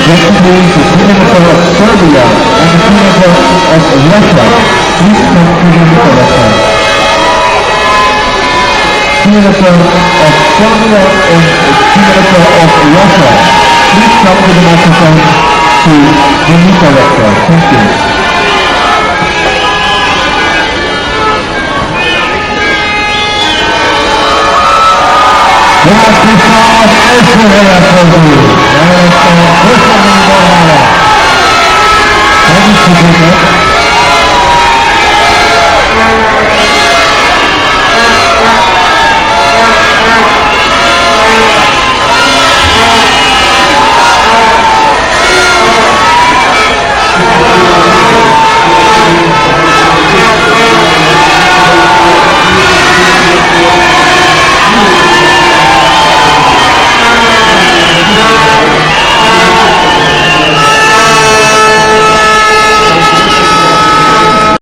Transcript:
Refugees, the Senator of Serbia and the Senator of Russia. Please come to the microphone. Senator of Serbia and Senator of Russia. Please come to the microphone to the microphone. Thank you. Владислав Эшеверов.